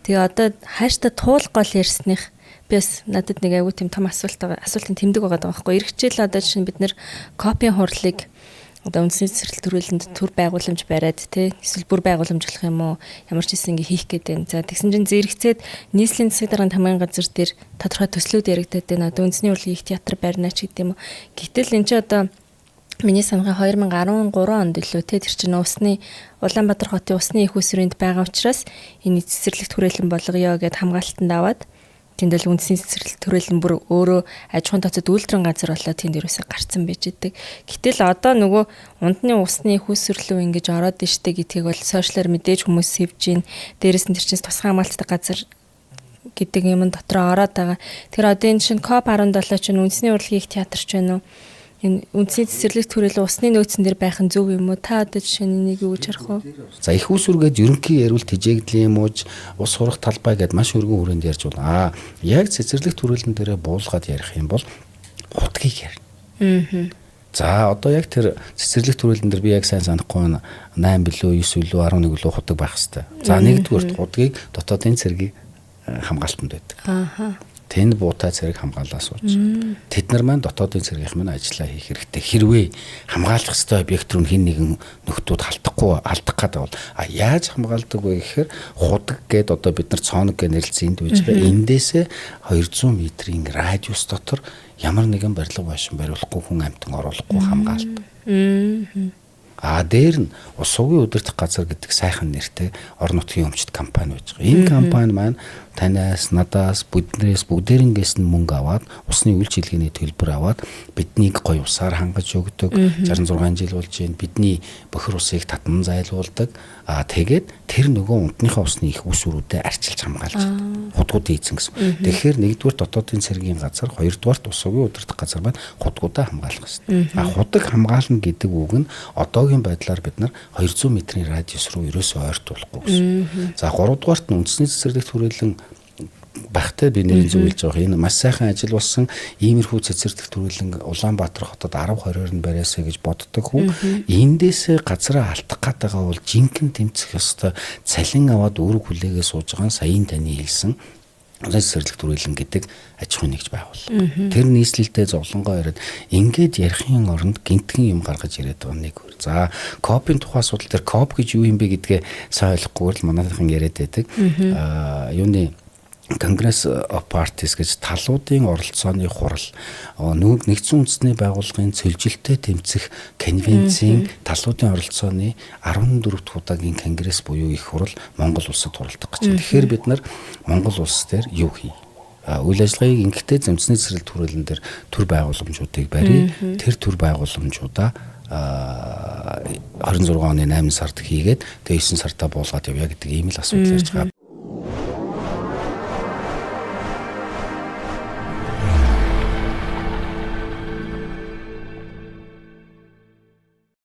Тэгээ одоо хааштай туул гол ярьсных бис надад нэг аягүй тийм том асуултын тэмдэг байгаа байхгүй. Ирэх жил одоо жишээ нь бид нэр копийн хурлыг одоо үндэсний цэцэрлэг төрөлөнд төр байгууламж бариад тий эсвэл бүр байгууламж болох юм уу ямар ч хэсэг ингэ хийх гэдэг. За тэгсэн чинь зэрэгцээд нийслэлийн засаг дарганы тамгын газар дээр тодорхой төслүүд яригдаад байна. Одоо үндэсний урлагийн их театр барина ч гэдэг юм уу. Гэтэл энэ ч одоо миний санахын 2013 онд илүү тий тэр чинь Улаанбаатар хотын усны их усрынд байгаа учраас энэ цэцэрлэг төрөлн болгоё гэд хамгаалтанд аваад тэнд л үндэсний цэцэрлэг төрөлн бүр өөрөө аж ахуйн тооцоод үйлдвэрийн газар болоод тэнд ерөөсө гарцсан байж идэг. Гэтэл одоо нөгөө ундны усны их усрлөө ингэж ороод иштэй гэдгийг бол сошиалар мэдээж хүмүүс сэвж гин. Дээрээс нь тэр чинь тусгай хамгаалалттай газар гэдэг юм дотроо ороод байгаа. Тэр одоо энэ чинь COP17 чинь үндэсний урлагийн их театр ч байна уу? Энэ үндэсний цэцэрлэг төрөлөө усны нөөцөн дээр байх нь зөв юм уу? Та одоо жишээ нь энийг юу гэж харах вэ? За их усүргээд ерөнхий яривал тижээгдлийн мууж ус сурах талбай гэдээ маш өргөн хүрээнд ярьж байна. Яг цэцэрлэг төрөлн дээрээ буулгаад ярих юм бол хутгийг ярина. За одоо яг тэр цэцэрлэг төрөлн дээр би яг сайн санахгүй 8 билүү 9 билүү 11 билүү худаг байх хэвээр. За нэгдүгээр хутгийг дотоодын цэргийн хамгаалтанд байдаг. Тэнд буутай цэрэг хамгаалаа сууж. Тэд нар маань дотоодын цэргийнх маань ажиллаа хийх хэрэгтэй. Хэрвээ хамгаалах ёстой объект руу хэн нэгэн нөхдүүд алдах гэдэг бол яаж хамгаалдаг вэ гэхээр худаг гээд одоо бид нар цооног гэж нэрлэлсэн энд байж байгаа. Эндээсээ 200 метрийн радиус дотор ямар нэгэн барилга байшин бариулахгүй хүн амьтан оруулахгүй хамгаалдаг. Дээр нь ус угийн удирдах газар гэдэг сайхан нэртэй орон нутгийн өмчт компани байж байгаа. Энэ компани маань танаас, надаас, биднээс бүгдээрнгээс нь мөнгө аваад усны үйлчилгээний төлбөр аваад биднийг гоё усаар хангаж өгдөг. 66 жил болж байна. Бидний бохир усыг татан зайлуулдаг. Тэгээд тэр нөгөө унтныхаа усны их усүрүүдэд арчилж хамгаалж хутгуудыг эзэн гэсэн. Тэгэхээр нэгдүгээр дотоодын цэргийн газар, хоёрдугаар ус угийн удирдах газар маань хутгуудаа хамгаалах гэсэн. Худаг хамгаална гэдэг үг нь одоогийн байдлаар бид нар 200 метрийн радиус руу ерөөсөө ойртуулахгүй гэсэн. За гуравдугаарт нь үндэсний цэцэрлэг төрөлн багтай би нэрийн зөвлөж байгаа. Энэ маш сайхан ажил болсон. Иймэрхүү цэцэрлэг төрөлн Улаанбаатар хотод 10-20-оор нь бариасаа гэж боддог хүн. Эндээс газараа алдах гэдэг бол жинхэнэ тэмцэх ёстой. Цалин аваад үүрэг хүлээгээ сууж байгаа саяын таны хэлсэн цэцэрлэг төрөлн гэдэг аж ахуйн нэгж байгуул. Тэр нийслэлтэй зовлонгоо яриад ингээд ярихын оронд гинтгэн юм гаргаж ирээд байгаа нэг. За COP-ийн тухай асуудал дээр COP гэж юу юм бэ гэдгээ сайн ойлгохгүйгээр л манайхан яриад байдаг. Юуны Congress of Parties гэж талуудын оролцооны хурал нэгдсэн үндэсний байгууллагын цөлжилтөд тэмцэх конвенцийн талуудын оролцооны 14 дахь удаагийн конгресс буюу их хурал Монгол улсад хуралдах гэж байна. Тэгэхээр бид нар Монгол улс дээр юу хий? Үйл ажиллагааг ингээд үндэсний цэцэрлэг төрөлн дээр төр байгууламжуудыг барья. Тэр төр байгууламжуудаа 26 оны 8 сард хийгээд тэгээ 9 сартаа буулгаад явъя гэдэг ийм л асуудал ярьж байгаа.